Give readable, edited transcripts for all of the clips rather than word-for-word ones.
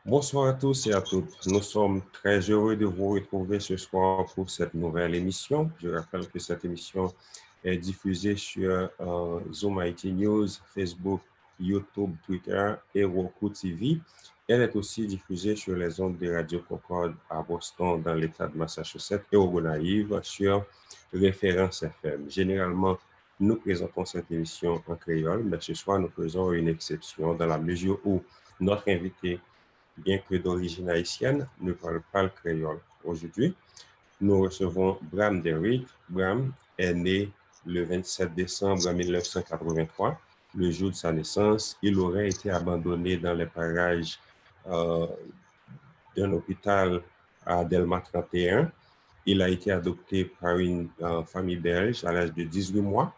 Bonsoir à tous et à toutes. Nous sommes très heureux de vous retrouver ce soir pour cette nouvelle émission. Je rappelle que cette émission est diffusée sur Zoom IT News, Facebook, YouTube, Twitter et Roku TV. Elle est aussi diffusée sur les ondes de Radio Concorde à Boston dans l'État de Massachusetts et au Gonaïve sur Référence FM. Généralement, nous présentons cette émission en créole, mais ce soir, nous faisons une exception dans la mesure où notre invité, bien que d'origine haïtienne, ne parle pas le créole. Aujourd'hui, nous recevons Bram Derrick. Bram est né le 27 décembre 1983. Le jour de sa naissance, il aurait été abandonné dans les parages euh, d'un hôpital à Delma 31. Il a été adopté par une famille belge à l'âge de 18 mois.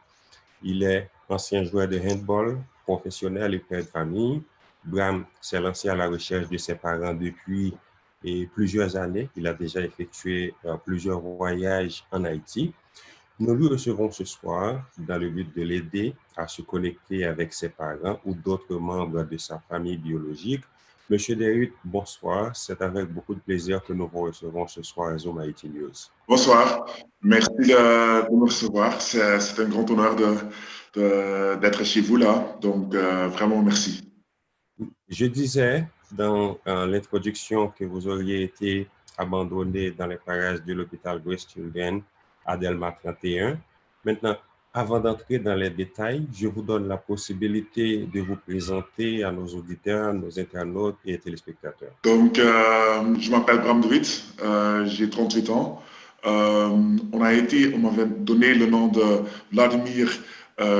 Il est ancien joueur de handball, professionnel et père de famille. Bram s'est lancé à la recherche de ses parents depuis plusieurs années. Il a déjà effectué plusieurs voyages en Haïti. Nous lui recevons ce soir dans le but de l'aider à se connecter avec ses parents ou d'autres membres de sa famille biologique. Monsieur Derrick, bonsoir. C'est avec beaucoup de plaisir que nous vous recevons ce soir à Zoom IT News. Bonsoir, merci de me recevoir. C'est un grand honneur d'être chez vous là, donc vraiment merci. Je disais dans l'introduction que vous auriez été abandonné dans les parages de l'hôpital Grace Children à Delma 31. Maintenant, avant d'entrer dans les détails, je vous donne la possibilité de vous présenter à nos auditeurs, nos internautes et téléspectateurs. Donc, je m'appelle Bram Druit, j'ai 38 ans. On m'avait donné le nom de Vladimir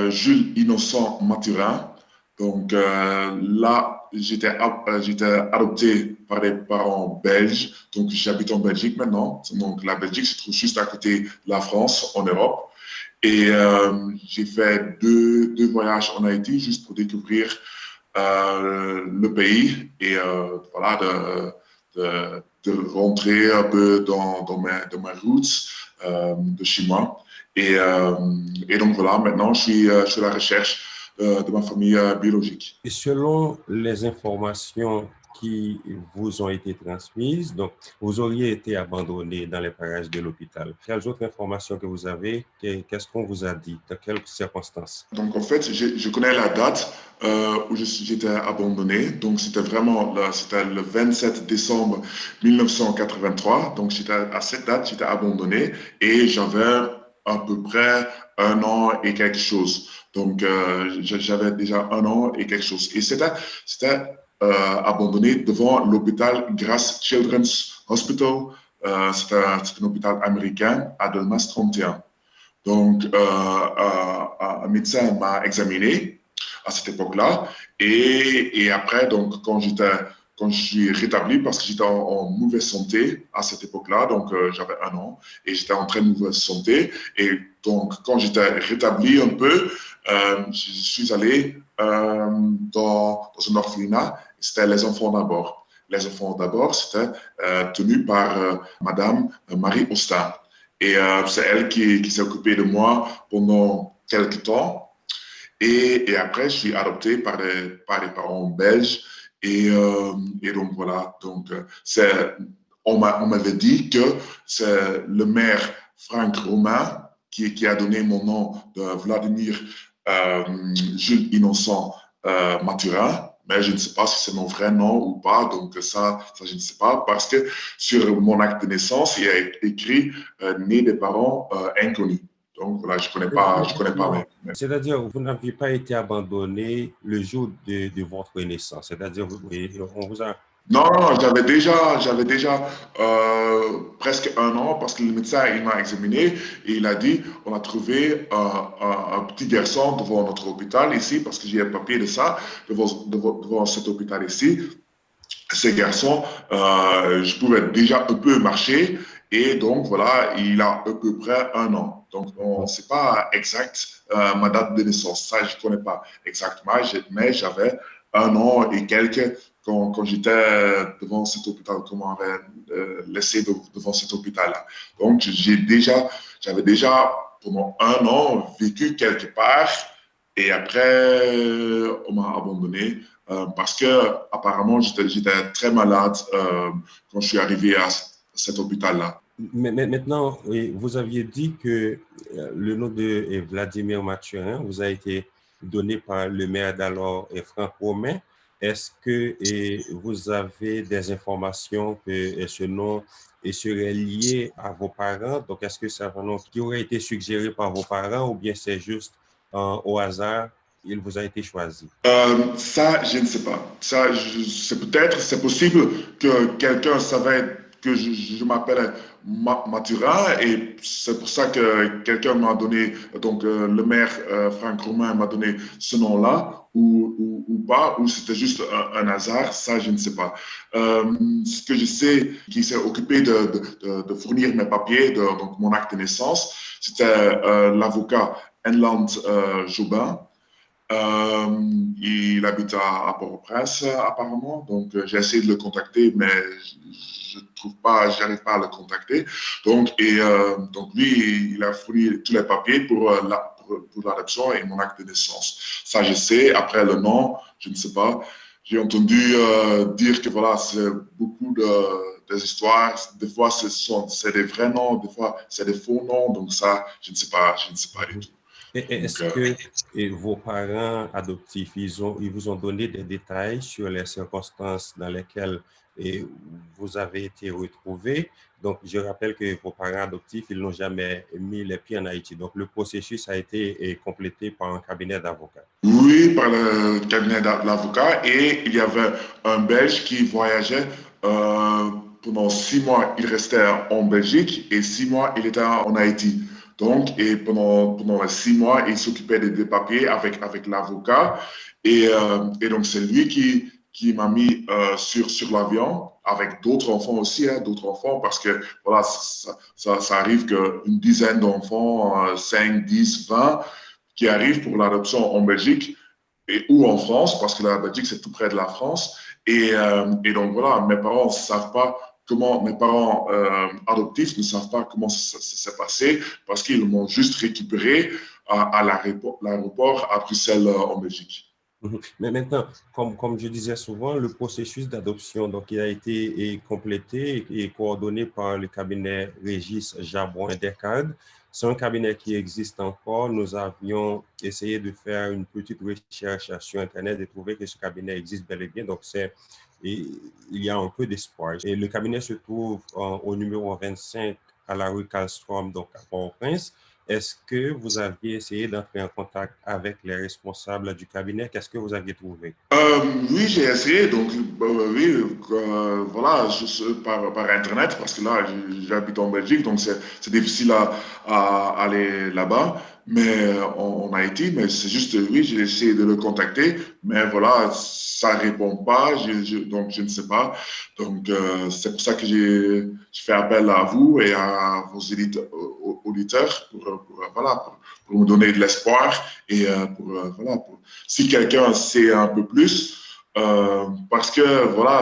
Jules Innocent Mathurin. Donc là, j'étais adopté par des parents belges. Donc j'habite en Belgique maintenant. Donc la Belgique se trouve juste à côté de la France, en Europe. Et j'ai fait deux voyages en Haïti juste pour découvrir le pays et voilà, de rentrer un peu dans mes roots de chez moi. Et donc voilà, maintenant je suis à la recherche de ma famille biologique. Et selon les informations qui vous ont été transmises, donc vous auriez été abandonné dans les parages de l'hôpital. Quelles autres informations que vous avez? Qu'est-ce qu'on vous a dit? Dans quelles circonstances? Donc en fait, je connais la date où j'étais abandonné. Donc c'était le 27 décembre 1983. Donc à cette date, j'étais abandonné et j'avais à peu près 1 an et quelque chose. Donc j'avais déjà 1 an et quelque chose. Et c'était abandonné devant l'hôpital Grace Children's Hospital. C'est un hôpital américain à Delmas 31. Donc, un médecin m'a examiné à cette époque-là. Et après, donc, quand je suis rétabli, parce que j'étais en mauvaise santé à cette époque-là, donc j'avais 1 an, et j'étais en très mauvaise santé. Et donc, quand j'étais rétabli un peu, je suis allé dans un orphelinat. C'était Les Enfants d'abord. Les Enfants d'abord, c'était tenu par Madame Marie Austin. Et c'est elle qui s'est occupée de moi pendant quelques temps. Et après, je suis adopté par des parents belges. Et donc voilà, donc, on m'avait dit que c'est le maire Franck Romain qui a donné mon nom de Vladimir Jules Innocent Mathurin. Mais je ne sais pas si c'est mon vrai nom ou pas, donc ça je ne sais pas, parce que sur mon acte de naissance, il y a écrit né des parents inconnus. Donc voilà, je connais pas mes. C'est-à-dire, vous n'aviez pas été abandonné le jour de votre naissance. C'est-à-dire, on vous a... Non, j'avais déjà presque 1 an parce que le médecin il m'a examiné et il a dit on a trouvé un petit garçon devant notre hôpital ici parce que j'ai un papier de ça devant cet hôpital ici. Ces garçons, je pouvais déjà un peu marcher et donc voilà, il a à peu près 1 an. Donc on ne sait pas exact ma date de naissance, ça je ne connais pas exactement, mais j'avais 1 an et quelques quand j'étais devant cet hôpital, qu'on m'avait laissé devant cet hôpital-là. Donc j'avais déjà pendant 1 an vécu quelque part Et après, on m'a abandonné parce que apparemment j'étais très malade quand je suis arrivé à cet hôpital-là. Mais maintenant, oui, vous aviez dit que le nom de Vladimir Mathurin vous a été donné par le maire d'alors Franck Romain. Est-ce que vous avez des informations que ce nom serait lié à vos parents? Donc, est-ce que c'est un nom qui aurait été suggéré par vos parents ou bien c'est juste au hasard, il vous a été choisi? Ça, je ne sais pas. Ça, c'est possible que quelqu'un savait que je m'appelle Mathurin et c'est pour ça que quelqu'un m'a donné, donc le maire Franck Romain m'a donné ce nom-là ou pas, ou c'était juste un hasard, ça, je ne sais pas. Ce que je sais, qui s'est occupé de fournir mes papiers, donc mon acte de naissance, c'était l'avocat Enland Jobin. Il habite à Port-au-Prince, apparemment. Donc, j'ai essayé de le contacter, mais je trouve pas, j'arrive pas à le contacter. Donc lui, il a fourni tous les papiers pour l'adoption et mon acte de naissance. Ça, je sais. Après, le nom, je ne sais pas. J'ai entendu dire que voilà, c'est beaucoup des histoires. Des fois, c'est des vrais noms, des fois, c'est des faux noms. Donc ça, je ne sais pas du tout. Donc, Est-ce que vos parents adoptifs, ils vous ont donné des détails sur les circonstances dans lesquelles vous avez été retrouvés? Donc, je rappelle que vos parents adoptifs, ils n'ont jamais mis les pieds en Haïti. Donc, le processus a été complété par un cabinet d'avocats. oui, par le cabinet d'avocat et il y avait un Belge qui voyageait pendant 6 mois. Il restait en Belgique et 6 mois, il était en Haïti. Donc, et pendant les 6 mois, il s'occupait des papiers avec l'avocat. Et donc, c'est lui qui m'a mis sur l'avion avec d'autres enfants aussi, hein, d'autres enfants, parce que voilà, ça arrive qu'une dizaine d'enfants, 5, 10, 20, qui arrivent pour l'adoption en Belgique ou en France, parce que la Belgique, c'est tout près de la France. Et donc voilà, mes parents ne savent pas comment, mes parents adoptifs ne savent pas comment ça s'est passé, parce qu'ils m'ont juste récupéré à l'aéroport à Bruxelles, en Belgique. Mais maintenant, comme je disais souvent, le processus d'adoption, donc, il a été complété et coordonné par le cabinet Régis Jabron et Descades. C'est un cabinet qui existe encore. Nous avions essayé de faire une petite recherche sur Internet et trouver que ce cabinet existe bel et bien. Donc, il y a un peu d'espoir. Et le cabinet se trouve au numéro 25 à la rue Karlstrom, donc à Port-au-Prince. Est-ce que vous aviez essayé d'entrer en contact avec les responsables du cabinet? Qu'est-ce que vous aviez trouvé? Oui, j'ai essayé, donc oui, voilà, par Internet, parce que là, j'habite en Belgique, donc c'est difficile à aller là-bas, mais en Haïti, mais c'est juste, oui, j'ai essayé de le contacter, mais voilà, ça répond pas, donc je ne sais pas. Donc, c'est pour ça que j'ai fait appel à vous et à vos auditeurs voilà, pour me donner de l'espoir et voilà, si quelqu'un sait un peu plus, parce que voilà,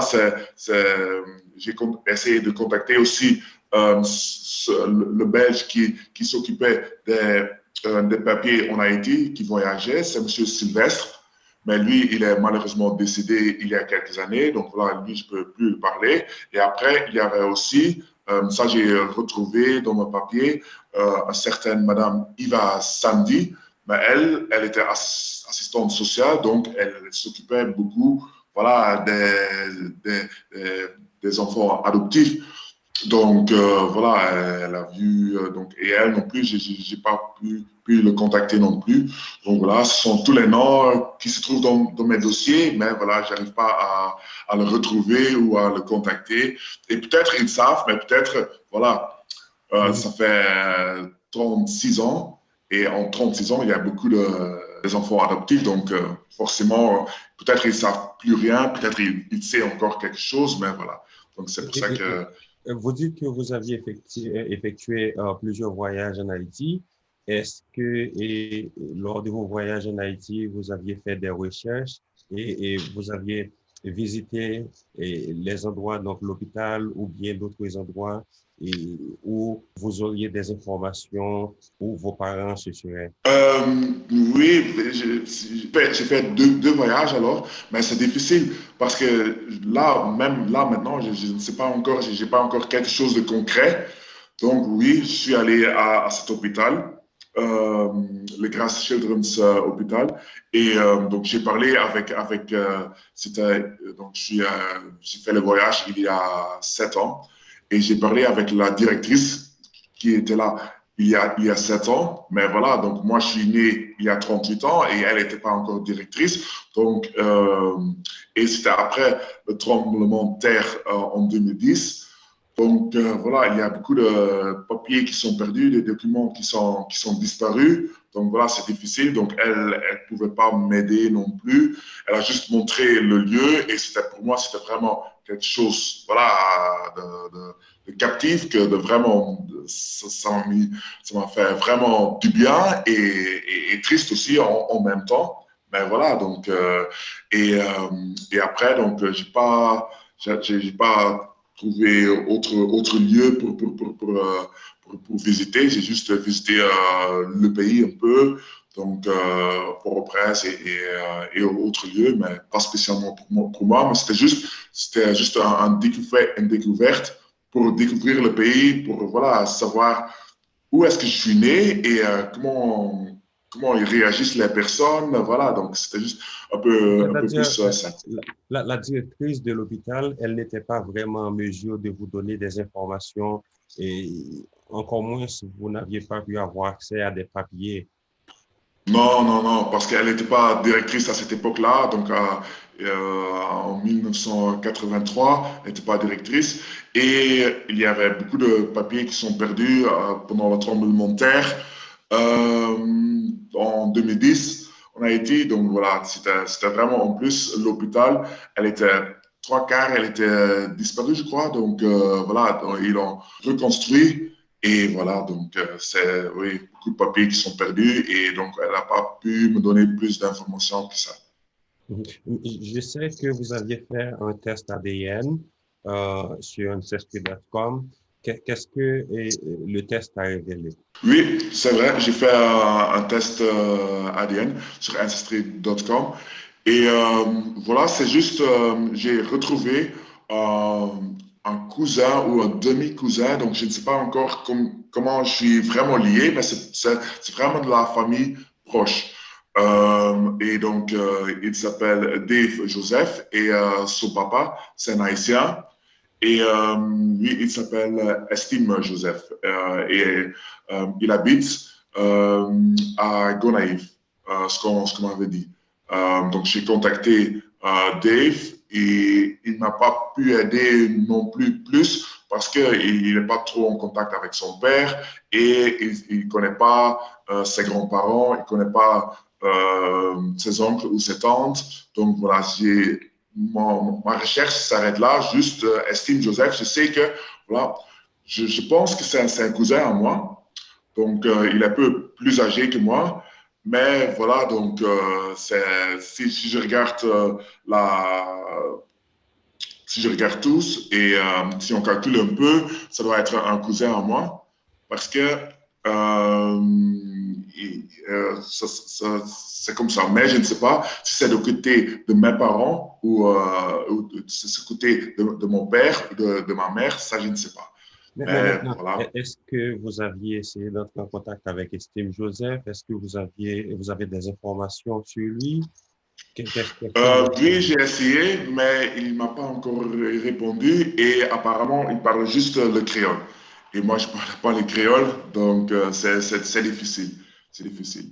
j'ai essayé de contacter aussi le Belge qui s'occupait des papiers en Haïti, qui voyageait, c'est M. Sylvestre. Mais lui, il est malheureusement décédé il y a quelques années, donc voilà, lui, je ne peux plus le parler. Et après, il y avait aussi, ça j'ai retrouvé dans mon papier, une certaine Madame Iva Sandy, mais elle était assistante sociale, donc elle s'occupait beaucoup voilà, des enfants adoptifs. Donc voilà, elle a vu, donc, et elle non plus, j'ai pas pu le contacter non plus. Donc voilà, ce sont tous les noms qui se trouvent dans mes dossiers, mais voilà, j'arrive pas à le retrouver ou à le contacter. Et peut-être ils savent, mais peut-être, voilà, ça fait 36 ans. Et en 36 ans, il y a beaucoup des enfants adoptifs. Donc, forcément, peut-être ils ne savent plus rien, peut-être ils savent encore quelque chose, mais voilà. Donc, c'est pour ça que. Vous dites que vous aviez effectué plusieurs voyages en Haïti. Est-ce que lors de vos voyages en Haïti, vous aviez fait des recherches et vous aviez visiter les endroits, donc l'hôpital ou bien d'autres endroits où vous auriez des informations où vos parents se seraient? Oui, j'ai fait deux voyages alors, mais c'est difficile parce que là, même là maintenant, je ne sais pas encore, j'ai pas encore quelque chose de concret. Donc oui, je suis allé à cet hôpital, euh, le Grace Children's Hôpital, et donc j'ai parlé donc j'ai fait le voyage il y a 7 ans, et j'ai parlé avec la directrice qui était là il y a 7 ans, mais voilà, donc moi je suis né il y a 38 ans et elle n'était pas encore directrice, donc et c'était après le tremblement de terre en 2010. Donc voilà, il y a beaucoup de papiers qui sont perdus, des documents qui sont disparus. Donc voilà, c'est difficile. Donc elle ne pouvait pas m'aider non plus. Elle a juste montré le lieu et c'était pour moi, c'était vraiment quelque chose voilà, de captif, que de vraiment, ça m'a fait vraiment du bien et triste aussi en même temps. Mais voilà, donc, et après, donc, j'ai pas trouvé autre lieu pour visiter. J'ai juste visité le pays un peu, donc Port-au-Prince et autres lieux, mais pas spécialement pour moi, mais c'était juste une découverte pour découvrir le pays, pour voilà, savoir où est-ce que je suis né et comment ils réagissent les personnes. Voilà, donc c'était juste un peu C'est-à-dire, plus ça. la directrice de l'hôpital, elle n'était pas vraiment en mesure de vous donner des informations et encore moins si vous n'aviez pas pu avoir accès à des papiers. Non, non, non, parce qu'elle n'était pas directrice à cette époque-là, donc en 1983, elle n'était pas directrice. Et il y avait beaucoup de papiers qui sont perdus pendant le tremblement de terre. Euh, En 2010, on a été, donc voilà, c'était vraiment en plus l'hôpital, elle était trois quarts, elle était disparue, je crois. Donc voilà, ils l'ont reconstruit. Et voilà, donc c'est oui, beaucoup de papiers qui sont perdus et donc elle n'a pas pu me donner plus d'informations que ça. Mhm. Je sais que vous aviez fait un test ADN sur ancestry.com. Qu'est-ce que le test a révélé? Oui, c'est vrai, j'ai fait un test ADN sur ancestry.com et voilà, c'est juste, j'ai retrouvé euh, un cousin ou un demi-cousin, donc je ne sais pas encore comment je suis vraiment lié, mais c'est vraiment de la famille proche. Et donc, il s'appelle Dave Joseph et son papa, c'est un Haïtien. Et lui, il s'appelle Estime Joseph et il habite à Gonaïves, ce qu'on m'avait dit. Donc, j'ai contacté Dave et il n'a pas pu aider non plus parce qu'il n'est pas trop en contact avec son père et il ne connaît pas ses grands-parents, il ne connaît pas ses oncles ou ses tantes. Donc, voilà, ma recherche s'arrête là, juste estime Joseph. Je sais que, voilà, je pense que c'est un cousin à moi. Donc, il est un peu plus âgé que moi. Mais voilà, donc, si je regarde la, si je regarde tous et si on calcule un peu, ça doit être un cousin à moi parce que c'est comme ça. Mais je ne sais pas si c'est du côté de mes parents ou c'est ce côté de mon père ou de ma mère, ça je ne sais pas. Mais Mais maintenant, voilà. est-ce que vous aviez essayé d'entrer en contact avec Estime Joseph? Est-ce que vous avez des informations sur lui? Qu'est-ce que vous Lui, avez? j'ai essayé, mais il ne m'a pas encore répondu et apparemment, il parle juste le créole. Et moi, je ne parle pas le créole, donc c'est difficile. C'est difficile.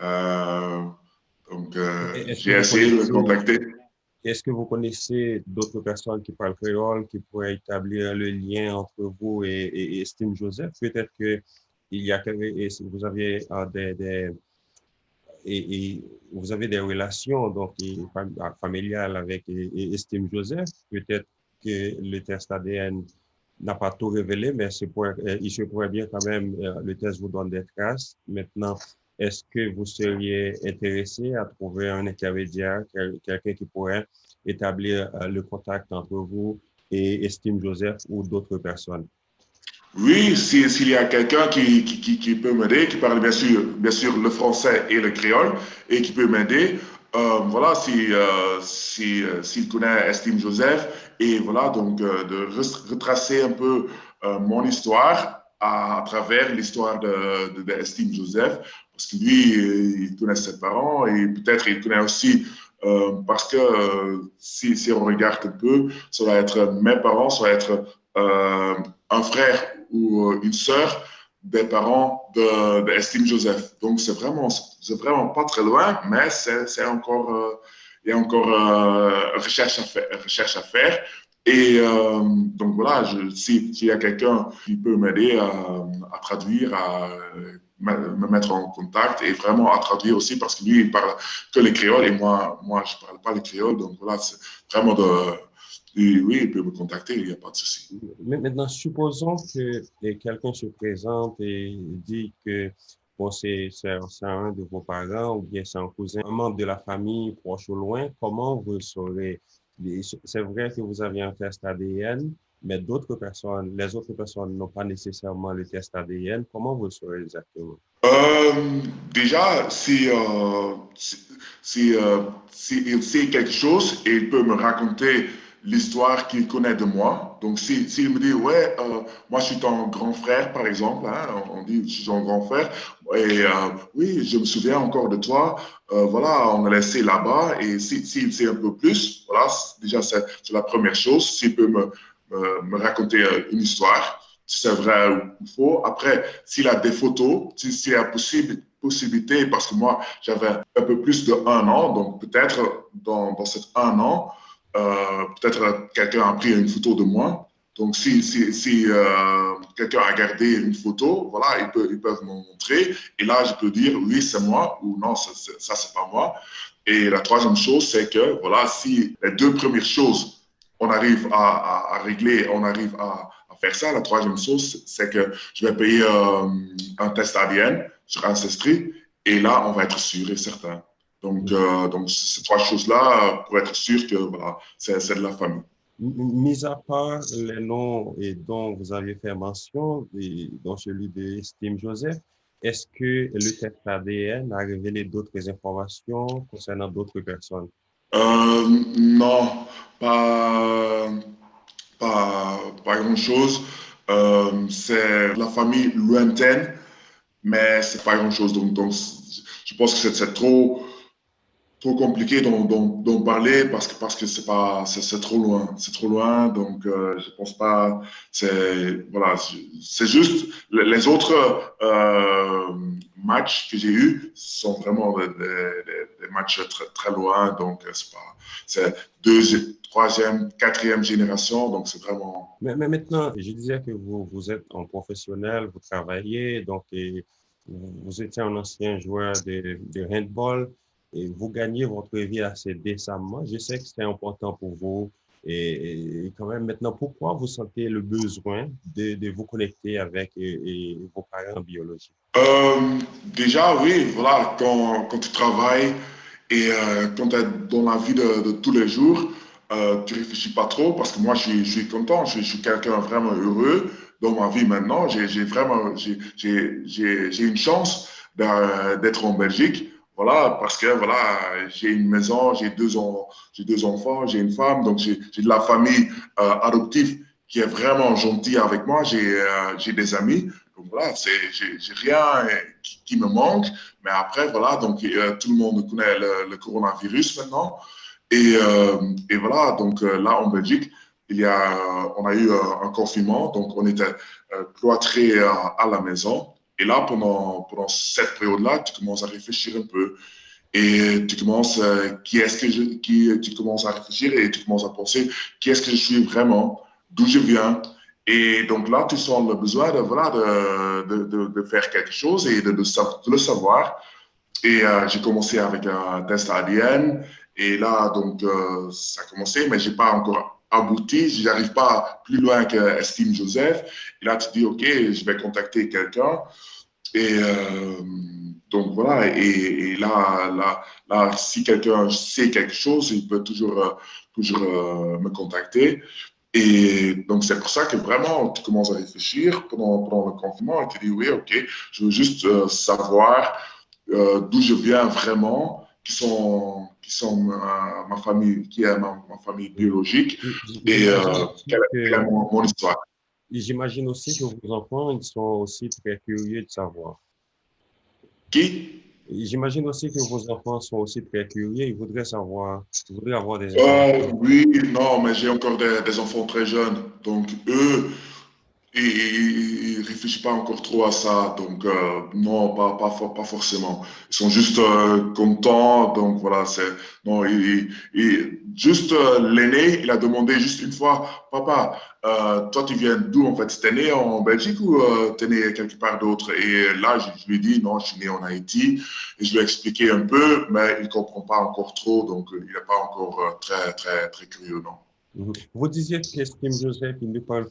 Euh, donc, Est-ce que j'ai vous essayé de le connaissez, contacter. est-ce que vous connaissez d'autres personnes qui parlent créole qui pourraient établir le lien entre vous et Estime Joseph? Peut-être que il y a et si vous aviez vous avez des relations donc familiales avec Estime Joseph. Peut-être que le test ADN n'a pas tout révélé, mais il se pourrait bien quand même, le test vous donne des traces. Maintenant, est-ce que vous seriez intéressé à trouver un intermédiaire, quelqu'un qui pourrait établir le contact entre vous et Estime Joseph ou d'autres personnes? Oui, s'il y a quelqu'un qui peut m'aider, qui parle bien sûr le français et le créole et qui peut m'aider, voilà, s'il connaît Estime Joseph et voilà, donc de retracer un peu mon histoire à travers l'histoire de Estime Joseph, parce que lui, il connaît ses parents et peut-être il connaît aussi parce que si on regarde un peu, ça va être mes parents, ça va être un frère ou une sœur des parents de Estime Joseph. Donc, c'est vraiment pas très loin, mais c'est encore, il y a encore recherche à faire. Et donc voilà, s'il y a quelqu'un qui peut m'aider à traduire, à me mettre en contact et vraiment à traduire aussi parce que lui, il parle que les créoles et moi je parle pas les créoles. Donc voilà, c'est vraiment de, et oui, il peut me contacter, il n'y a pas de souci. Mais maintenant, supposons que quelqu'un se présente et dit que bon, c'est un de vos parents ou bien c'est un cousin, un membre de la famille, proche ou loin. Comment vous le saurez? C'est vrai que vous avez un test ADN, mais les autres personnes n'ont pas nécessairement le test ADN. Comment vous le saurez exactement? Déjà, si il sait quelque chose et il peut me raconter l'histoire qu'il connaît de moi. Donc, s'il me dit, ouais, moi je suis ton grand frère, par exemple, hein, on dit, je suis ton grand frère, et oui, je me souviens encore de toi, voilà, on a laissé là-bas, et s'il sait un peu plus, voilà, déjà, c'est la première chose, s'il peut me raconter une histoire si c'est vrai ou faux. Après, s'il a des photos, s'il y a possibilité, parce que moi, j'avais un peu plus de 1 an, donc peut-être dans cet 1 an, peut-être quelqu'un a pris une photo de moi. Donc, si quelqu'un a gardé une photo, voilà, ils peuvent me montrer. Et là, je peux dire, oui, c'est moi, ou non, ça, c'est pas moi. Et la troisième chose, c'est que, voilà, si les deux premières choses, on arrive à régler, on arrive à faire ça. La troisième chose, c'est que je vais payer un test ADN sur Ancestry et là, on va être sûr et certain. Donc ces trois choses-là, pour être sûr que voilà, c'est de la famille. Mis à part les noms et dont vous avez fait mention, et dont celui de Steve Joseph, est-ce que le test ADN a révélé d'autres informations concernant d'autres personnes? Non, pas, pas grand-chose. C'est la famille lointaine, mais c'est pas grand-chose. Donc, je pense que c'est trop compliqué d'en parler parce que c'est trop loin. C'est trop loin, donc je pense pas. Voilà, c'est juste les autres matchs que j'ai eus sont vraiment des matchs très loin, donc c'est troisième, quatrième génération, donc c'est vraiment. Mais maintenant, je disais que vous êtes un professionnel, vous travaillez, donc vous étiez un ancien joueur de handball et vous gagnez votre vie assez décemment. Je sais que c'est important pour vous et quand même maintenant, pourquoi vous sentez le besoin de vous connecter avec vos parents biologiques? Déjà, oui, voilà, quand tu travailles et quand tu es dans la vie de tous les jours, tu réfléchis pas trop parce que moi, je suis content, je suis quelqu'un vraiment heureux dans ma vie maintenant. J'ai une chance d'être en Belgique. Voilà, parce que voilà, j'ai une maison, j'ai deux enfants, j'ai une femme, donc j'ai de la famille adoptive qui est vraiment gentille avec moi. J'ai des amis. Donc voilà, j'ai rien qui me manque. Mais après, voilà, donc tout le monde connaît le coronavirus maintenant. Et voilà, donc là en Belgique, on a eu un confinement, donc on était cloîtrés à la maison. Et là, pendant cette période-là, tu commences à réfléchir un peu. Et tu commences, tu commences à réfléchir et tu commences à penser qui est-ce que je suis vraiment, d'où je viens. Et donc là, tu sens le besoin voilà, de faire quelque chose et de le savoir. Et j'ai commencé avec un test ADN. Et là, donc, ça a commencé, mais je n'ai pas encore abouti. Je n'arrive pas plus loin que Estime Joseph. Et là, tu dis, OK, je vais contacter quelqu'un. Et Donc voilà, et là, si quelqu'un sait quelque chose, il peut toujours me contacter. Et donc, c'est pour ça que vraiment, tu commences à réfléchir pendant le confinement et tu dis, oui, OK, je veux juste savoir d'où je viens vraiment, qui sont ma famille, qui est ma famille Oui. biologique et J'imagine aussi quelle est mon histoire. j'imagine aussi que vos enfants, ils sont aussi très curieux de savoir. Qui? J'imagine aussi que vos enfants sont aussi très curieux, ils voudraient savoir, ils voudraient avoir des informations. Oui, non, mais j'ai encore des enfants très jeunes. Donc, eux, ils ne réfléchissent pas encore trop à ça. Donc, non, pas forcément. Ils sont juste contents. Donc, voilà, non, juste l'aîné, il a demandé juste une fois, papa, toi, tu viens d'où en fait? T'es né en Belgique ou t'es né quelque part d'autre? Et là, je lui ai dit, non, je suis né en Haïti. Et je lui ai expliqué un peu, mais il ne comprend pas encore trop. Donc, il n'est pas encore très, très, très curieux, non. Mhm. Vous disiez qu'Estime Joseph, il ne parle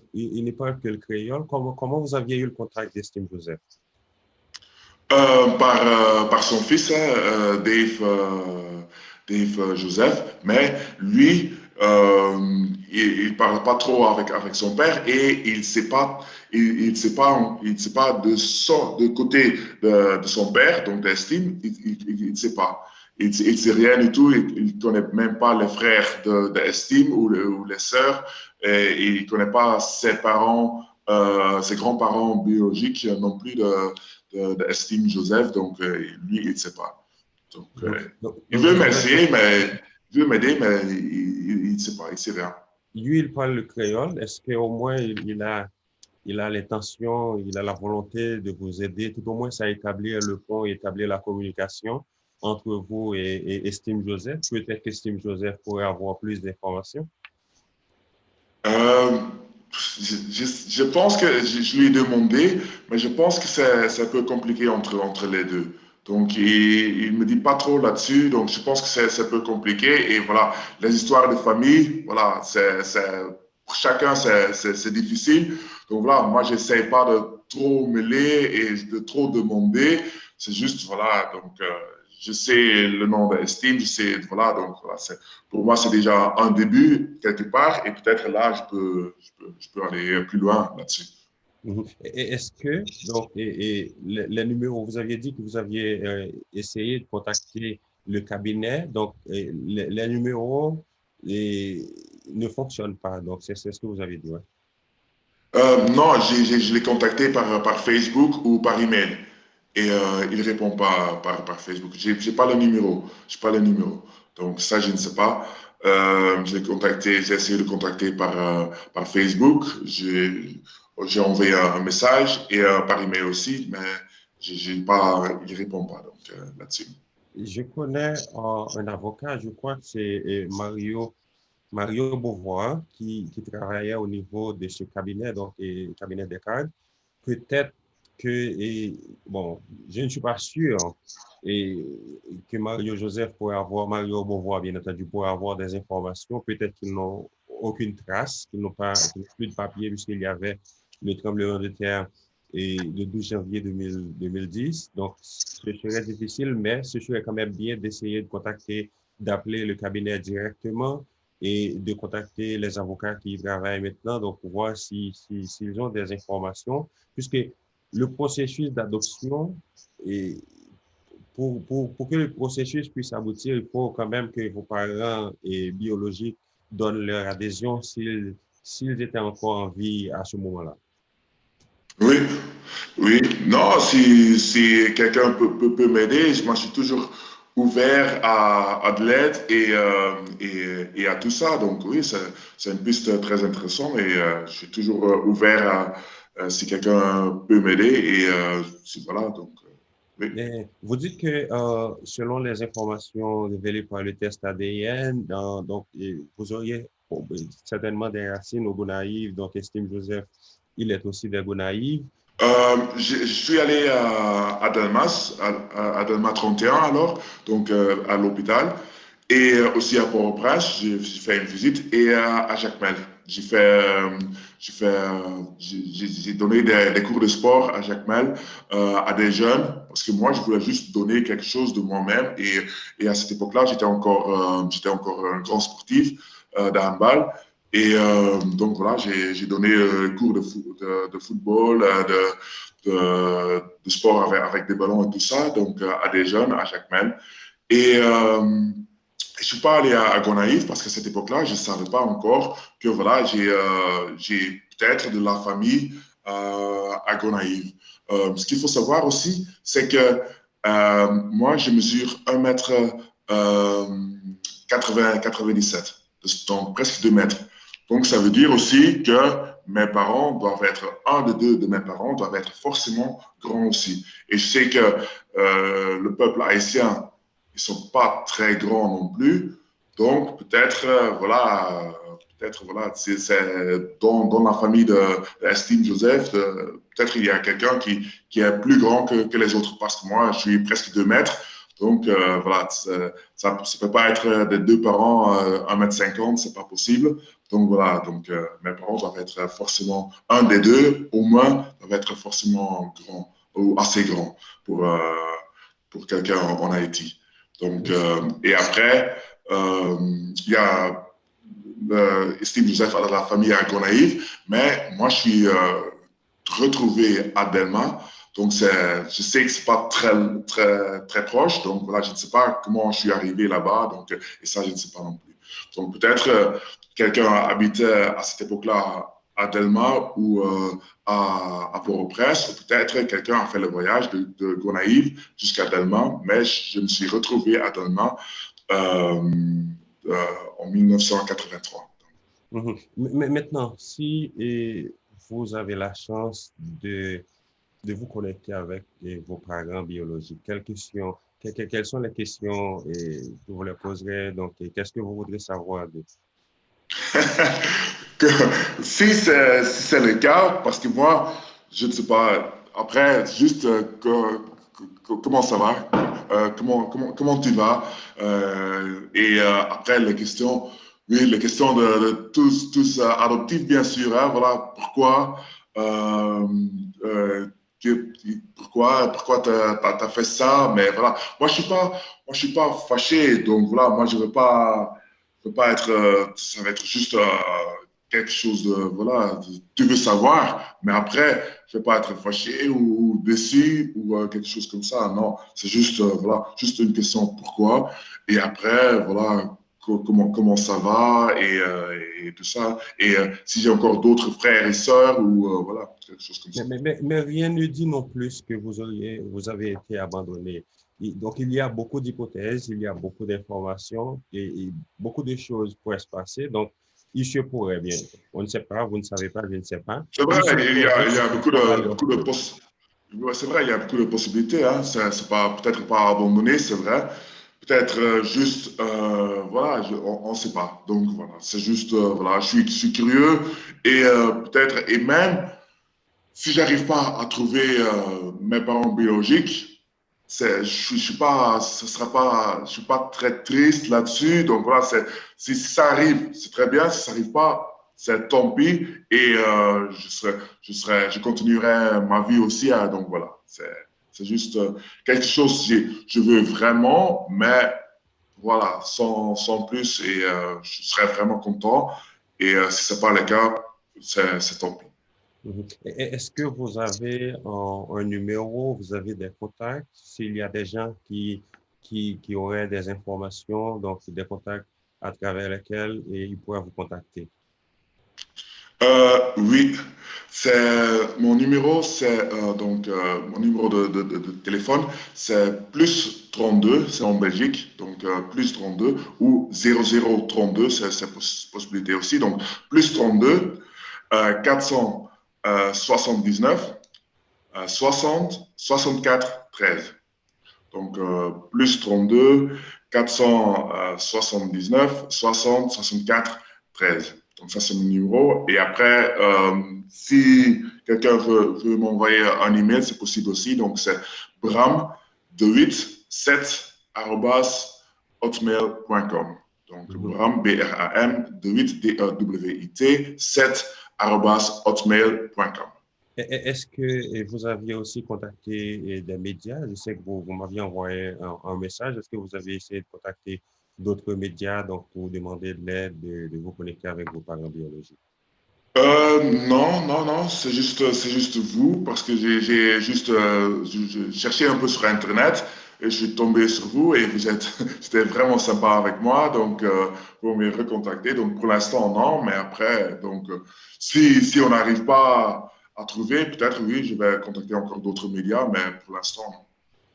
que le créole. Comment vous aviez eu le contact d'Estime Joseph? Par son fils, hein, Dave Joseph, mais lui, il parle pas trop avec son père et il sait pas de côté de son père, donc d'estime, il ne sait pas. Il sait rien du tout, il connaît même pas les frères d'estime ou les sœurs, et il connaît pas ses parents, ses grands-parents biologiques non plus d'Estime Joseph, donc lui, il ne sait pas. Donc, Mhm. il Donc, veut je dirais que m'aider, mais il ne sait pas, il ne sait rien. lui, il parle le créole. Est-ce qu'au moins il a l'intention, il a la volonté de vous aider, tout au moins à établir le pont, établir la communication entre vous et Estime Joseph? Peut-être qu'Estime Joseph pourrait avoir plus d'informations. Euh, je pense que je lui ai demandé, mais je pense que c'est un peu compliqué entre les deux. Donc, il me dit pas trop là-dessus, donc je pense que c'est un peu compliqué. Et voilà, les histoires de famille, voilà, pour chacun, c'est difficile. Donc voilà, moi, j'essaie pas de trop mêler et de trop demander. C'est juste, voilà, donc je sais le nom d'Estime, je sais, voilà, donc voilà, pour moi, c'est déjà un début quelque part, et peut-être là, je peux aller plus loin là-dessus. Mhm. Est-ce que, donc, les numéros, vous aviez dit que vous aviez essayé de contacter le cabinet, donc les numéros ne fonctionnent pas, donc c'est ce que vous avez dit, ouais. Non, je l'ai contacté par Facebook ou par email. Et il ne répond pas par Facebook. J'ai pas le numéro. J'ai pas le numéro. Donc ça, je ne sais pas. J'ai essayé de le contacter par Facebook. J'ai envoyé un message et par email aussi, mais il ne répond pas donc, là-dessus. Je connais un avocat, je crois que c'est Mario Beauvoir, qui travaillait au niveau de ce cabinet, donc cabinet des cadres. Peut-être que, bon, je ne suis pas sûr et, que Mario Joseph pourrait avoir, Mario Beauvoir, bien entendu, pourrait avoir des informations. Peut-être qu'ils n'ont aucune trace, qu'ils n'ont plus de papier puisqu'il y avait le tremblement de terre le 12 janvier 2010. Donc, ce serait difficile, mais ce serait quand même bien d'essayer de contacter, d'appeler le cabinet directement et de contacter les avocats qui y travaillent maintenant, donc pour voir s'ils ont des informations, puisque le processus d'adoption, et pour que le processus puisse aboutir, il faut quand même que vos parents et biologiques donnent leur adhésion s'ils étaient encore en vie à ce moment-là. Oui, oui. Non, si quelqu'un peut m'aider, moi je suis toujours ouvert à de l'aide et à tout ça. Donc oui, c'est une piste très intéressante et je suis toujours ouvert si quelqu'un peut m'aider et voilà. Donc oui. Mais vous dites que selon les informations révélées par le test ADN, donc vous auriez certainement des racines au Gonaïves, donc estime Joseph, il est aussi des Gonaïves. Je suis allé à Delmas, à Delmas 31 alors, donc à l'hôpital, et aussi à Port-au-Prince, j'ai fait une visite, et à Jacmel. j'ai donné des cours de sport à Jacmel, à des jeunes, parce que moi, je voulais juste donner quelque chose de moi-même. Et à cette époque-là, j'étais encore un grand sportif de handball. Et donc voilà, j'ai donné cours de football, de sport avec des ballons et tout ça, donc à des jeunes à Jacmel. Et je ne suis pas allé à Gonaïves parce qu'à cette époque-là, je ne savais pas encore que voilà, j'ai peut-être de la famille à Gonaïves. Ce qu'il faut savoir aussi, c'est que moi, je mesure 1 m 97, donc presque 2 mètres. Donc, ça veut dire aussi que mes parents doivent être, un des deux de mes parents doivent être forcément grands aussi. Et je sais que le peuple haïtien, ils ne sont pas très grands non plus. Donc, peut-être, c'est dans la famille d'Estime Joseph, peut-être il y a quelqu'un qui est plus grand que les autres, parce que moi, je suis presque 2 mètres. Donc, voilà, ça ne peut pas être des deux parents 1 m 50, c'est pas possible. Donc, voilà, donc, mes parents doivent être forcément, un des deux, au moins, doivent être forcément grand, ou assez grand pour quelqu'un en Haïti. Donc, et après, il y a Steve Joseph à la famille à Gonaïves, mais moi, je suis retrouvé à Delma. Donc, je sais que ce n'est pas très proche. Donc, voilà, je ne sais pas comment je suis arrivé là-bas. Donc, et ça, je ne sais pas non plus. Donc, peut-être quelqu'un habitait à cette époque-là à Delma ou à Port-au-Prince, ou peut-être quelqu'un a fait le voyage de Gonaïves jusqu'à Delma, mais je me suis retrouvé à Delma en 1983. Mais maintenant, si vous avez la chance de vous connecter avec vos parents biologiques, quelles sont les questions que vous leur poserez? Donc, qu'est-ce que vous voudrez savoir de... que, si c'est le cas, parce que moi, je ne sais pas, après, juste comment ça va, comment tu vas, et après, les questions, oui, les questions de tous adoptifs, bien sûr, hein, voilà, euh, euh, pourquoi tu as fait ça, mais voilà, moi, je suis pas fâché, donc voilà, moi, je veux pas peut pas être, ça va être juste quelque chose de, voilà, tu veux savoir, mais après, je ne vais pas être fâché ou déçu ou quelque chose comme ça. Non, c'est juste, voilà, juste une question pourquoi. Et après, voilà, comment ça va et tout ça. Et si j'ai encore d'autres frères et sœurs ou voilà, quelque chose comme ça. Mais rien ne dit non plus que vous avez été abandonné. Donc, il y a beaucoup d'hypothèses, il y a beaucoup d'informations et beaucoup de choses pourraient se passer. Donc, il se pourrait bien. On ne sait pas, vous ne savez pas, je ne sais pas. C'est vrai, Il se pourrait il y a que pendant leur beaucoup de ouais, c'est vrai, il y a beaucoup de possibilités. Hein. C'est pas, peut-être pas abandonné, c'est vrai. Peut-être juste, voilà, on ne sait pas. Donc voilà, c'est juste, voilà, je suis curieux et peut-être, et même si j'arrive pas à trouver mes parents biologiques, je suis pas, ce sera pas, je suis pas très triste là-dessus. Donc voilà, si ça arrive, c'est très bien. Si ça arrive pas, c'est tant pis. Et je continuerai ma vie aussi. Hein. Donc voilà, c'est juste quelque chose que je veux vraiment, mais voilà, sans plus. Et je serais vraiment content. Et si c'est pas le cas, c'est tant pis. Mhm. Est-ce que vous avez un numéro, vous avez des contacts, s'il y a des gens qui auraient des informations, donc des contacts à travers lesquels ils pourraient vous contacter? Oui, c'est mon numéro, c'est donc mon numéro de téléphone, c'est plus 32, c'est en Belgique, donc plus 32 ou 0032, c'est possibilité aussi, donc plus 32 479 60 64 13. Donc plus 32 479 60 64 13. Donc ça, c'est mon numéro. Et après, si quelqu'un veut m'envoyer un email, c'est possible aussi. Donc c'est bram de 87 hotmail.com. Donc, Bram, B-R-A-M, DeWitt, D-E-W-I-T, 7@hotmail.com. Est-ce que vous aviez aussi contacté des médias? Je sais que vous m'aviez envoyé un message. Est-ce que vous avez essayé de contacter d'autres médias donc pour demander de l'aide, de vous connecter avec vos parents biologiques? Non, c'est juste vous, parce que j'ai juste je cherchais un peu sur Internet et je suis tombé sur vous et c'était vraiment sympa avec moi, donc vous me recontacter. Donc pour l'instant, non, mais après, donc si on n'arrive pas à trouver, peut-être oui, je vais contacter encore d'autres médias, mais pour l'instant, non.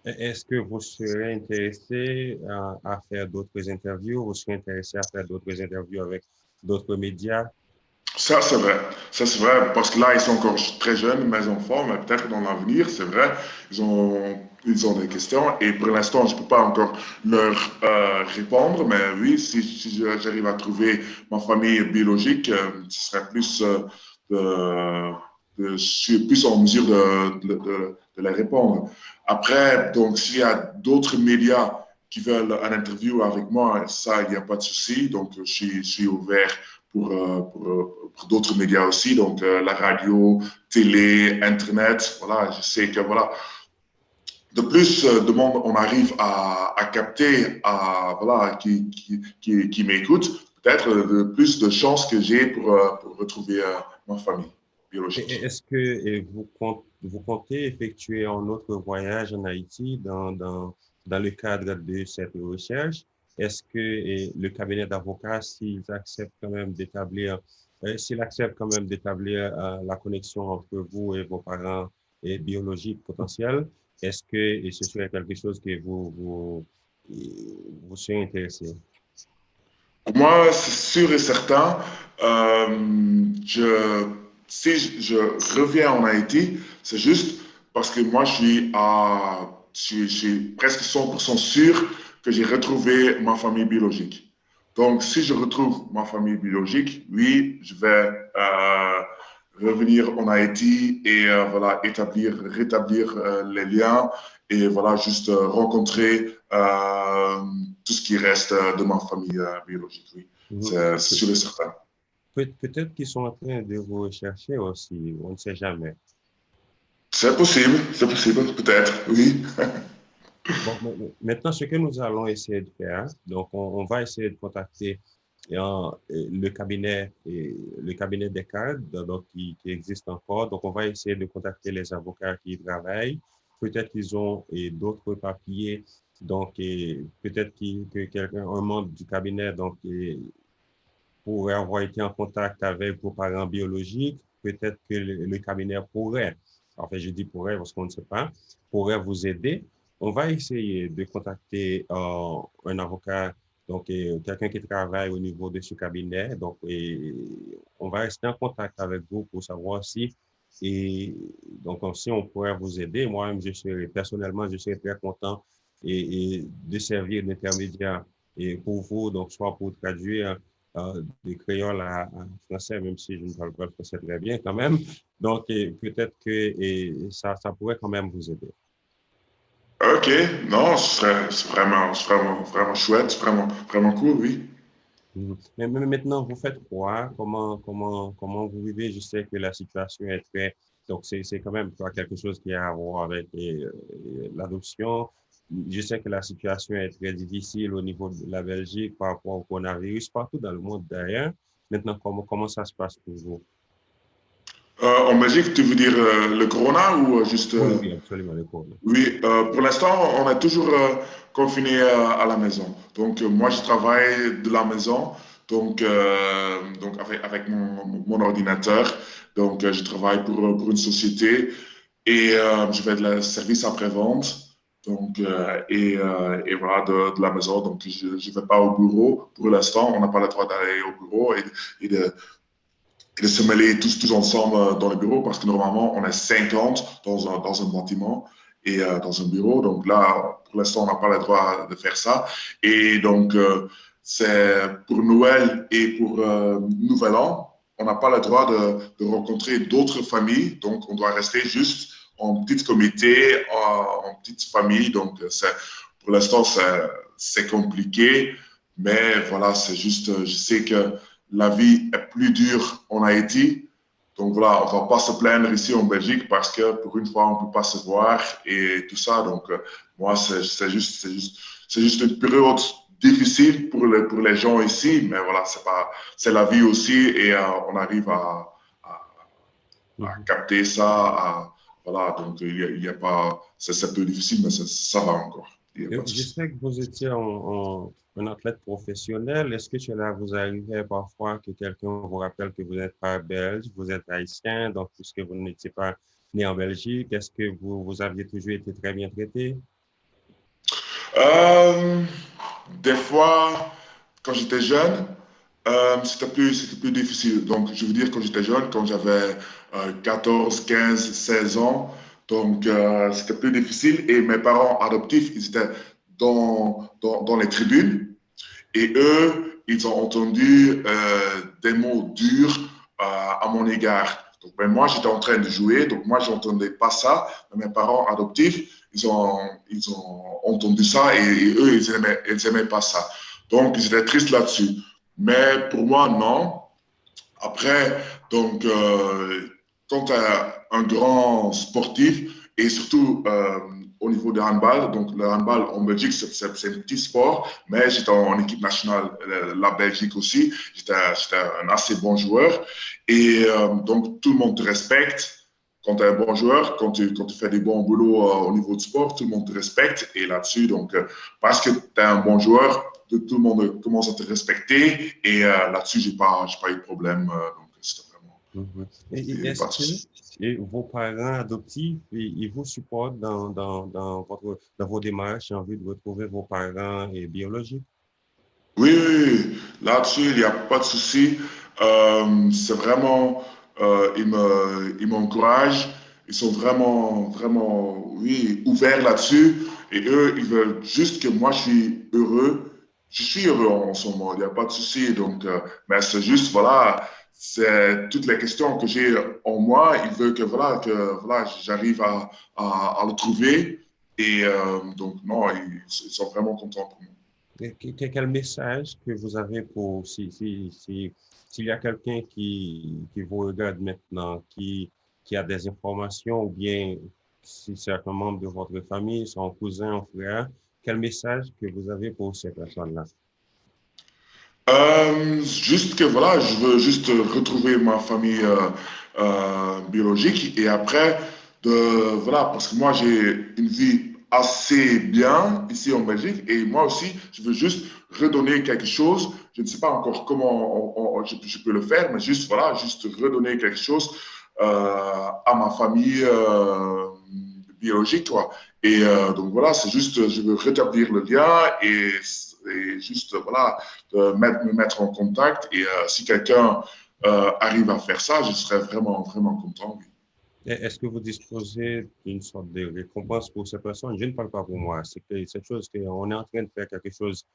Est-ce que vous serez intéressé à faire d'autres interviews? Vous serez intéressé à faire d'autres interviews avec d'autres médias? Ça, c'est vrai. Ça, c'est vrai, parce que là, ils sont encore très jeunes, mes enfants, mais peut-être dans l'avenir, c'est vrai, ils ont des questions. Et pour l'instant, je ne peux pas encore leur répondre, mais oui, si j'arrive à trouver ma famille biologique, ce serait plus, je suis plus en mesure de les répondre. Après, donc, s'il y a d'autres médias qui veulent un interview avec moi, ça, il n'y a pas de souci. Donc, je suis ouvert pour d'autres médias aussi, donc la radio, télé, Internet. Voilà, je sais que voilà, de plus de monde on arrive à capter, voilà, qui m'écoute, peut-être de plus de chances que j'ai pour retrouver ma famille biologique. Est-ce que vous comptez effectuer un autre voyage en Haïti dans le cadre de cette recherche? Est-ce que le cabinet d'avocats, s'il accepte quand même d'établir la connexion entre vous et vos parents et biologiques potentiels, est-ce que ce serait quelque chose que vous serez intéressé? Pour moi, c'est sûr et certain. Si je reviens en Haïti, c'est juste parce que moi, je suis presque 100% sûr que j'ai retrouvé ma famille biologique. Donc, si je retrouve ma famille biologique, oui, je vais revenir en Haïti et voilà, rétablir les liens et voilà, juste rencontrer tout ce qui reste de ma famille biologique, oui. Mhm. C'est sûr et certain. Peut-être qu'ils sont en train de vous rechercher aussi, on ne sait jamais. C'est possible, peut-être, oui. Bon, maintenant, ce que nous allons essayer de faire, donc on va essayer de contacter le cabinet des cadres donc, qui existe encore. Donc, on va essayer de contacter les avocats qui y travaillent. Peut-être qu'ils ont d'autres papiers. Donc, peut-être que quelqu'un, un membre du cabinet, donc, pourrait avoir été en contact avec vos parents biologiques. Peut-être que le cabinet pourrait, en fait, je dis pourrait parce qu'on ne sait pas, pourrait vous aider. On va essayer de contacter un avocat, donc quelqu'un qui travaille au niveau de ce cabinet. Donc, on va rester en contact avec vous pour savoir si, et donc, si on pourrait vous aider. Moi-même, personnellement, je serais très content de servir d'intermédiaire et pour vous, donc soit pour traduire du créole à français, même si je ne parle pas le français très bien quand même. Donc, peut-être que ça pourrait quand même vous aider. Ok, non, vraiment chouette, vraiment cool, oui. Mhm. Mais maintenant, vous faites quoi? Comment vous vivez? Je sais que la situation est très... Donc, c'est quand même pas quelque chose qui a à voir avec l'adoption. Je sais que la situation est très difficile au niveau de la Belgique par rapport au coronavirus, partout dans le monde d'ailleurs. Maintenant, comment ça se passe pour vous? En Belgique, tu veux dire le corona ou juste... Oui, oui, absolument, les cours. Oui, pour l'instant, on est toujours confiné à la maison. Donc, moi, je travaille de la maison, donc avec mon ordinateur. Donc, je travaille pour une société et je fais de la service après-vente. Donc, et voilà, de la maison. Donc, je ne vais pas au bureau pour l'instant. On n'a pas le droit d'aller au bureau et de se mêler tous ensemble dans le bureau parce que normalement, on est 50 dans un bâtiment et dans un bureau. Donc là, pour l'instant, on n'a pas le droit de faire ça. Et donc, c'est pour Noël et pour Nouvel An, on n'a pas le droit de rencontrer d'autres familles. Donc, on doit rester juste en petit comité, en petite famille. Donc, pour l'instant, c'est compliqué. Mais voilà, c'est juste, je sais que la vie est plus dure en Haïti. Donc voilà, on ne va pas se plaindre ici en Belgique parce que pour une fois, on ne peut pas se voir et tout ça. Donc moi, c'est juste une période difficile pour les gens ici. Mais voilà, c'est la vie aussi et on arrive à Mhm. capter ça. Voilà, donc il y a pas, c'est un peu difficile, mais ça va encore. Il y a pas de Je souci. sais que vous étiez un athlète professionnel. Est-ce que cela vous arrivait parfois que quelqu'un vous rappelle que vous n'êtes pas belge, vous êtes haïtien, donc puisque vous n'étiez pas né en Belgique, est-ce que vous aviez toujours été très bien traité? Euh, des fois, quand j'étais jeune, c'était plus difficile. Donc, je veux dire, quand j'étais jeune, quand j'avais 14, 15, 16 ans, donc c'était plus difficile. Et mes parents adoptifs, ils étaient dans les tribunes. Et eux, ils ont entendu des mots durs à mon égard. Donc, ben, moi, j'étais en train de jouer, donc moi, je n'entendais pas ça. Mais mes parents adoptifs, ils ont entendu ça et eux, ils aimaient pas ça. Donc, ils étaient tristes là-dessus. Mais pour moi, non. Après, donc, quand tu es un grand sportif, et surtout au niveau de handball, donc le handball en Belgique, c'est un petit sport, mais j'étais en équipe nationale, la Belgique aussi, j'étais un assez bon joueur, et donc tout le monde te respecte. Quand tu es un bon joueur, quand tu fais des bons boulots au niveau du sport, tout le monde te respecte. Et là-dessus, donc, parce que tu es un bon joueur, tout le monde commence à te respecter. Et là-dessus, j'ai pas eu de problème. Donc, c'était vraiment Mhm. pas Est-ce de que souci. vos parents adoptifs, ils vous supportent dans vos démarches en vue de retrouver vos parents biologiques? Oui, oui, oui. Là-dessus, il n'y a pas de souci. C'est vraiment, ils m'encouragent. Ils sont vraiment, vraiment, oui, ouverts là-dessus. Et eux, ils veulent juste que moi, je suis heureux. Je suis heureux en ce moment, il n'y a pas de souci. Donc, mais c'est juste, voilà, c'est toutes les questions que j'ai en moi. Ils veulent que voilà, j'arrive à le trouver. Et donc, non, ils sont vraiment contents pour moi. Quel message que vous avez pour s'il y a quelqu'un qui vous regarde maintenant, qui a des informations, ou bien si c'est un membre de votre famille, son cousin, un frère, quel message que vous avez pour ces personnes-là? Juste que voilà, je veux juste retrouver ma famille biologique et après, voilà, parce que moi j'ai une vie assez bien ici en Belgique et moi aussi, je veux juste redonner quelque chose. Je ne sais pas encore comment je peux le faire, mais juste voilà, juste redonner quelque chose à ma famille biologique, quoi. Et donc voilà, c'est juste, je veux rétablir le lien et juste, voilà, me mettre en contact. Et si quelqu'un arrive à faire ça, je serais vraiment, vraiment content. Oui. Est-ce que vous disposez d'une sorte de récompense pour ces personnes? Je ne parle pas pour moi, c'est que cette chose qu'on est en train de faire quelque chose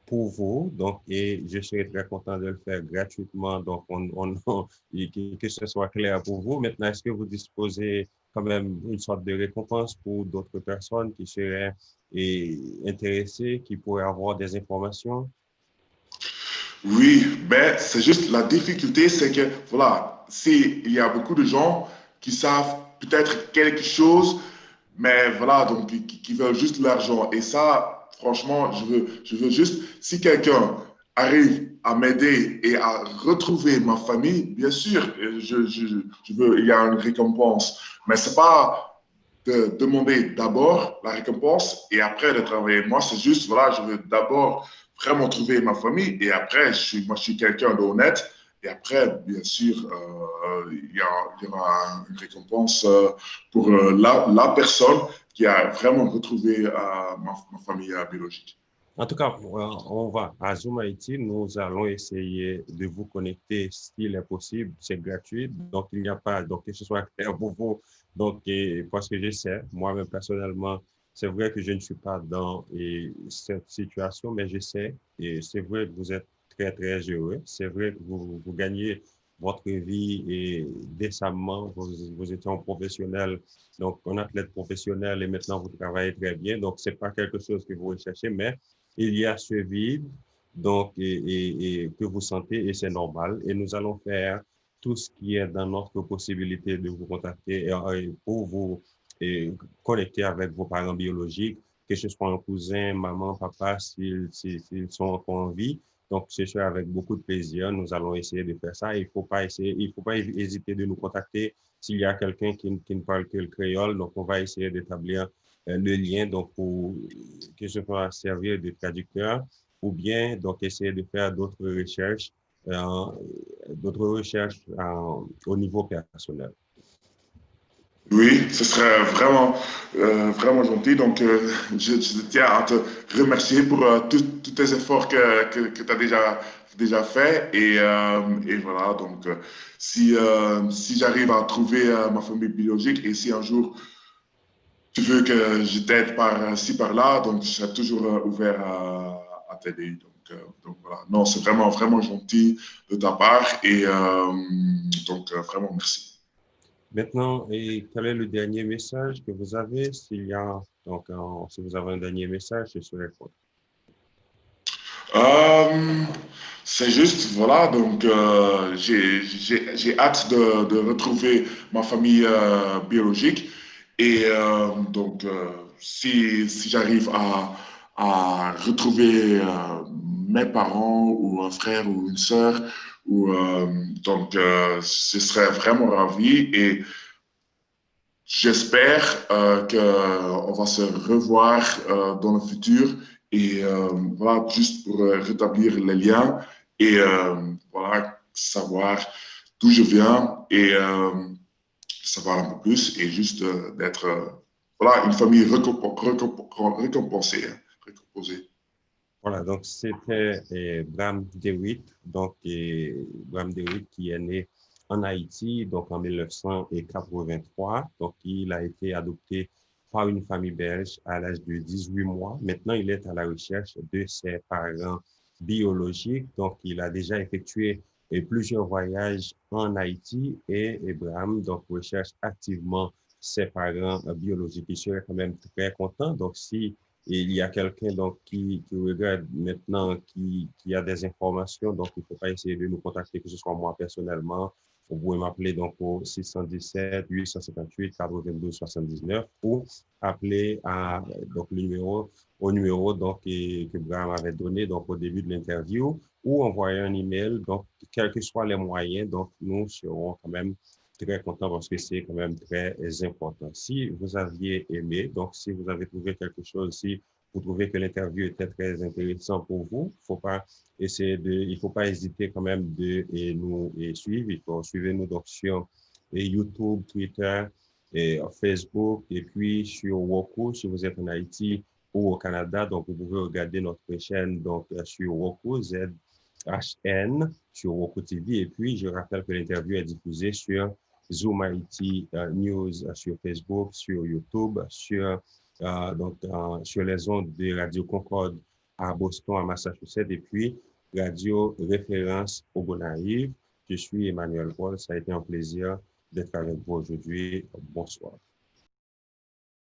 pour vous, donc, et je serai très content de le faire gratuitement, donc, que ce soit clair pour vous. Maintenant, est-ce que vous disposez quand même une sorte de récompense pour d'autres personnes qui seraient intéressées, qui pourraient avoir des informations? Oui, ben, c'est juste la difficulté, c'est que, voilà, il y a beaucoup de gens qui savent peut-être quelque chose, mais voilà, donc qui veulent juste l'argent. Et ça, franchement, je veux juste, si quelqu'un arrive à m'aider et à retrouver ma famille, bien sûr, je veux, il y a une récompense. Mais c'est pas de demander d'abord la récompense et après de travailler. Moi, c'est juste, voilà, je veux d'abord vraiment trouver ma famille et après, moi, je suis quelqu'un d'honnête. Et après, bien sûr, il y aura une récompense pour la personne qui a vraiment retrouvé ma famille biologique. En tout cas, on va à Zoom Haïti. Nous allons essayer de vous connecter s'il est possible. C'est gratuit. Donc, il n'y a pas, donc, que ce soit clair pour vous. Donc, parce que je sais, moi-même personnellement, c'est vrai que je ne suis pas dans cette situation, mais je sais, et c'est vrai que vous êtes très, très heureux. C'est vrai que vous gagnez votre vie et décemment, vous étiez un professionnel, donc un athlète professionnel et maintenant vous travaillez très bien. Donc, c'est pas quelque chose que vous recherchez, mais il y a ce vide donc, et que vous sentez, et c'est normal. Et nous allons faire tout ce qui est dans notre possibilité de vous contacter pour vous connecter avec vos parents biologiques, que ce soit un cousin, maman, papa, s'ils sont encore en vie. Donc, ce sera avec beaucoup de plaisir. Nous allons essayer de faire ça. Il faut pas hésiter de nous contacter s'il y a quelqu'un qui ne parle que le créole. Donc, on va essayer d'établir le lien, donc, pour que ce soit servir de traducteur ou bien donc essayer de faire euh, d'autres recherches au niveau personnel. Oui, ce serait vraiment, vraiment gentil. Donc, je tiens à te remercier pour tous tes efforts que tu as déjà fait. Et voilà, donc, si j'arrive à trouver ma famille biologique et si un jour tu veux que je t'aide par-ci, par-là, donc je serai toujours ouvert à t'aider. Donc voilà, non, c'est vraiment, vraiment gentil de ta part et donc vraiment merci. Maintenant, et quel est le dernier message que vous avez? S'il y a, donc, si vous avez un dernier message, je serai content. Euh, c'est juste, voilà, donc j'ai hâte de retrouver ma famille biologique et donc si j'arrive à retrouver mes parents ou un frère ou une sœur, ou, donc je serais vraiment ravi et j'espère qu'on va se revoir dans le futur et voilà, juste pour rétablir les liens et voilà, savoir d'où je viens et savoir un peu plus et juste d'être voilà, une famille récompensée. Hein, récompensée. Voilà, donc c'était Bram DeWitt, donc Bram DeWitt qui est né en Haïti, donc en 1983. Donc il a été adopté par une famille belge à l'âge de 18 mois. Maintenant, il est à la recherche de ses parents biologiques. Donc il a déjà effectué plusieurs voyages en Haïti et Bram donc recherche activement ses parents biologiques. Il serait quand même très content. Donc si et il y a quelqu'un donc qui regarde maintenant, qui a des informations, donc il ne faut pas essayer de nous contacter, que ce soit moi personnellement. Vous pouvez m'appeler donc au 617 858 92 79 ou appeler donc, au numéro donc, que Graham avait donné donc, au début de l'interview ou envoyer un email. Donc, quels que soient les moyens, donc, nous serons quand même très content parce que c'est quand même très important. Si vous aviez aimé, donc si vous avez trouvé quelque chose, si vous trouvez que l'interview était très intéressant pour vous, il faut pas hésiter quand même de nous suivre. Il faut suivre nous donc sur YouTube, Twitter, Facebook et puis sur Roku si vous êtes en Haïti ou au Canada. Donc, vous pouvez regarder notre chaîne donc, sur Roku, ZHN, sur Roku TV. Et puis, je rappelle que l'interview est diffusée sur Zoom Haïti News sur Facebook, sur YouTube, sur les ondes de Radio Concorde à Boston, à Massachusetts, et puis Radio Référence au Gonaïve. Je suis Emmanuel Paul. Ça a été un plaisir d'être avec vous aujourd'hui. Bonsoir.